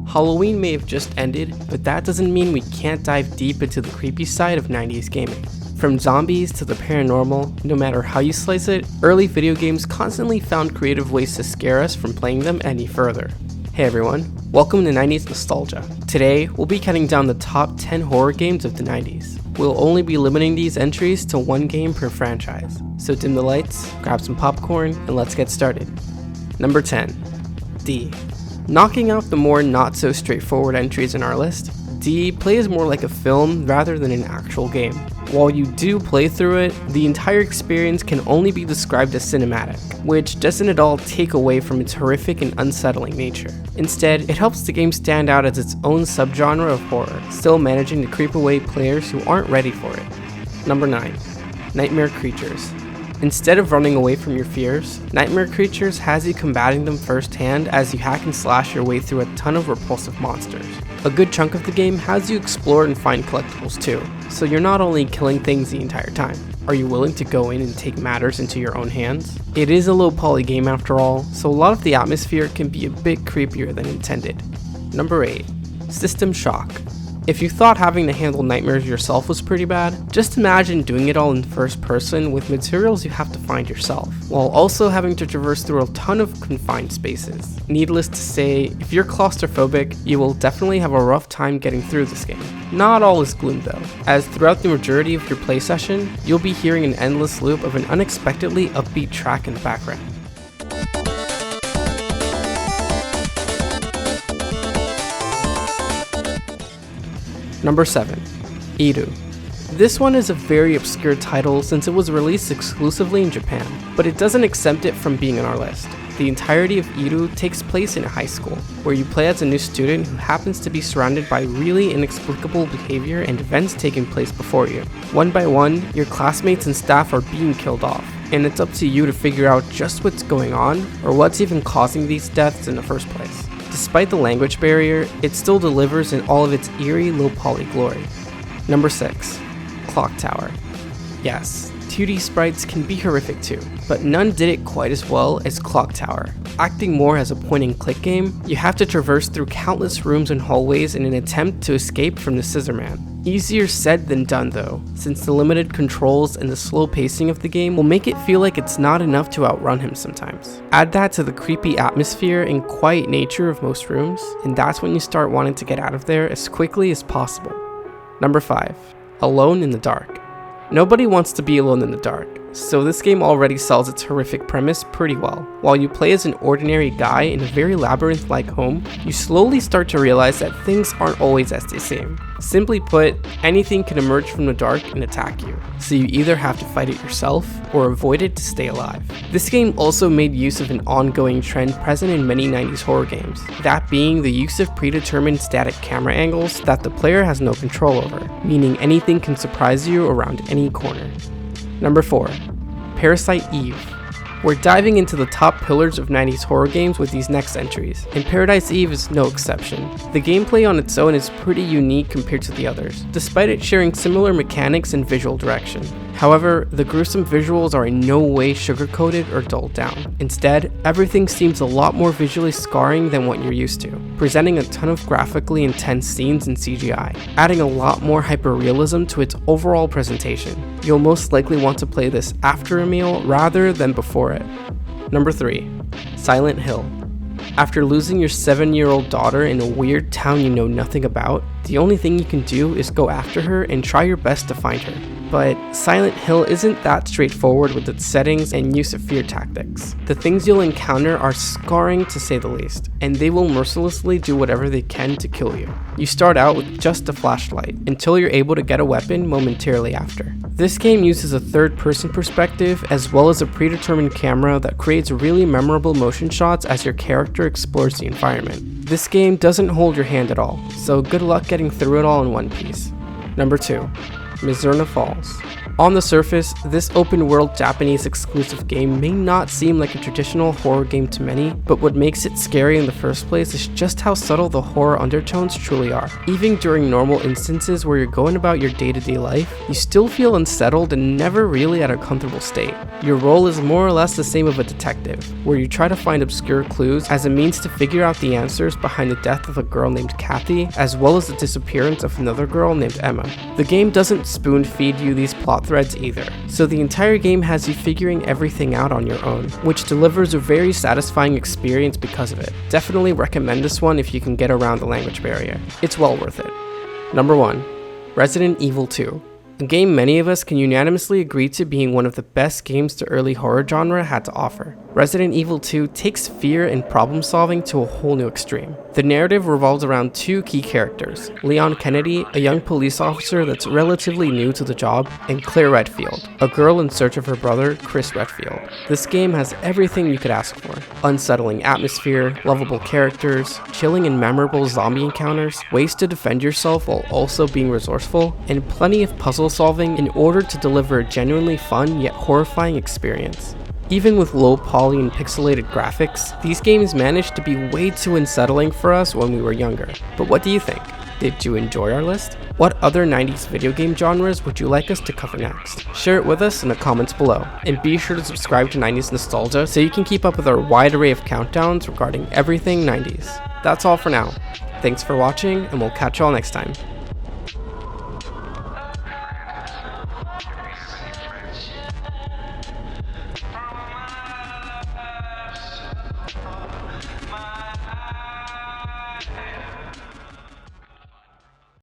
Halloween may have just ended, but that doesn't mean we can't dive deep into the creepy side of 90s gaming. From zombies to the paranormal, no matter how you slice it, early video games constantly found creative ways to scare us from playing them any further. Hey everyone, welcome to 90s Nostalgia. Today, we'll be cutting down the top 10 horror games of the 90s. We'll only be limiting these entries to one game per franchise. So dim the lights, grab some popcorn, and let's get started. Number 10. D. Knocking out the more not so straightforward entries in our list, D plays more like a film rather than an actual game. While you do play through it, the entire experience can only be described as cinematic, which doesn't at all take away from its horrific and unsettling nature. Instead, it helps the game stand out as its own subgenre of horror, still managing to creep away players who aren't ready for it. Number 9. Nightmare Creatures. Instead of running away from your fears, Nightmare Creatures has you combating them firsthand as you hack and slash your way through a ton of repulsive monsters. A good chunk of the game has you explore and find collectibles too, so you're not only killing things the entire time. Are you willing to go in and take matters into your own hands? It is a low poly game after all, so a lot of the atmosphere can be a bit creepier than intended. Number 8. System Shock. If you thought having to handle nightmares yourself was pretty bad, just imagine doing it all in first person with materials you have to find yourself, while also having to traverse through a ton of confined spaces. Needless to say, if you're claustrophobic, you will definitely have a rough time getting through this game. Not all is gloom though, as throughout the majority of your play session, you'll be hearing an endless loop of an unexpectedly upbeat track in the background. Number 7. Iru. This one is a very obscure title since it was released exclusively in Japan, but it doesn't exempt it from being on our list. The entirety of Iru takes place in a high school, where you play as a new student who happens to be surrounded by really inexplicable behavior and events taking place before you. One by one, your classmates and staff are being killed off, and it's up to you to figure out just what's going on, or what's even causing these deaths in the first place. Despite the language barrier, it still delivers in all of its eerie, low-poly glory. Number 6. Clock Tower. Yes, 2D sprites can be horrific too, but none did it quite as well as Clock Tower. Acting more as a point-and-click game, you have to traverse through countless rooms and hallways in an attempt to escape from the Scissor Man. Easier said than done though, since the limited controls and the slow pacing of the game will make it feel like it's not enough to outrun him sometimes. Add that to the creepy atmosphere and quiet nature of most rooms, and that's when you start wanting to get out of there as quickly as possible. Number 5. Alone in the Dark. Nobody wants to be alone in the dark, so this game already sells its horrific premise pretty well. While you play as an ordinary guy in a very labyrinth-like home, you slowly start to realize that things aren't always as they seem. Simply put, anything can emerge from the dark and attack you, so you either have to fight it yourself or avoid it to stay alive. This game also made use of an ongoing trend present in many 90s horror games, that being the use of predetermined static camera angles that the player has no control over, meaning anything can surprise you around any corner. Number 4. Parasite Eve. We're diving into the top pillars of 90s horror games with these next entries, and Paradise Eve is no exception. The gameplay on its own is pretty unique compared to the others, despite it sharing similar mechanics and visual direction. However, the gruesome visuals are in no way sugar-coated or dulled down. Instead, everything seems a lot more visually scarring than what you're used to, presenting a ton of graphically intense scenes in CGI, adding a lot more hyper-realism to its overall presentation. You'll most likely want to play this after a meal rather than before it. Number 3. Silent Hill. After losing your 7-year-old daughter in a weird town you know nothing about, the only thing you can do is go after her and try your best to find her. But Silent Hill isn't that straightforward with its settings and use of fear tactics. The things you'll encounter are scarring to say the least, and they will mercilessly do whatever they can to kill you. You start out with just a flashlight, until you're able to get a weapon momentarily after. This game uses a third-person perspective as well as a predetermined camera that creates really memorable motion shots as your character explores the environment. This game doesn't hold your hand at all, so good luck getting through it all in one piece. Number 2. Mizurna Falls. On the surface, this open-world Japanese exclusive game may not seem like a traditional horror game to many, but what makes it scary in the first place is just how subtle the horror undertones truly are. Even during normal instances where you're going about your day-to-day life, you still feel unsettled and never really at a comfortable state. Your role is more or less the same of a detective, where you try to find obscure clues as a means to figure out the answers behind the death of a girl named Kathy, as well as the disappearance of another girl named Emma. The game doesn't spoon-feed you these plot threads either, so the entire game has you figuring everything out on your own, which delivers a very satisfying experience because of it. Definitely recommend this one if you can get around the language barrier. It's well worth it. Number 1. Resident Evil 2. A game many of us can unanimously agree to being one of the best games the early horror genre had to offer. Resident Evil 2 takes fear and problem solving to a whole new extreme. The narrative revolves around two key characters, Leon Kennedy, a young police officer that's relatively new to the job, and Claire Redfield, a girl in search of her brother, Chris Redfield. This game has everything you could ask for. Unsettling atmosphere, lovable characters, chilling and memorable zombie encounters, ways to defend yourself while also being resourceful, and plenty of puzzle solving in order to deliver a genuinely fun yet horrifying experience. Even with low poly and pixelated graphics, these games managed to be way too unsettling for us when we were younger. But what do you think? Did you enjoy our list? What other 90s video game genres would you like us to cover next? Share it with us in the comments below, and be sure to subscribe to 90s Nostalgia so you can keep up with our wide array of countdowns regarding everything 90s. That's all for now. Thanks for watching, and we'll catch you all next time.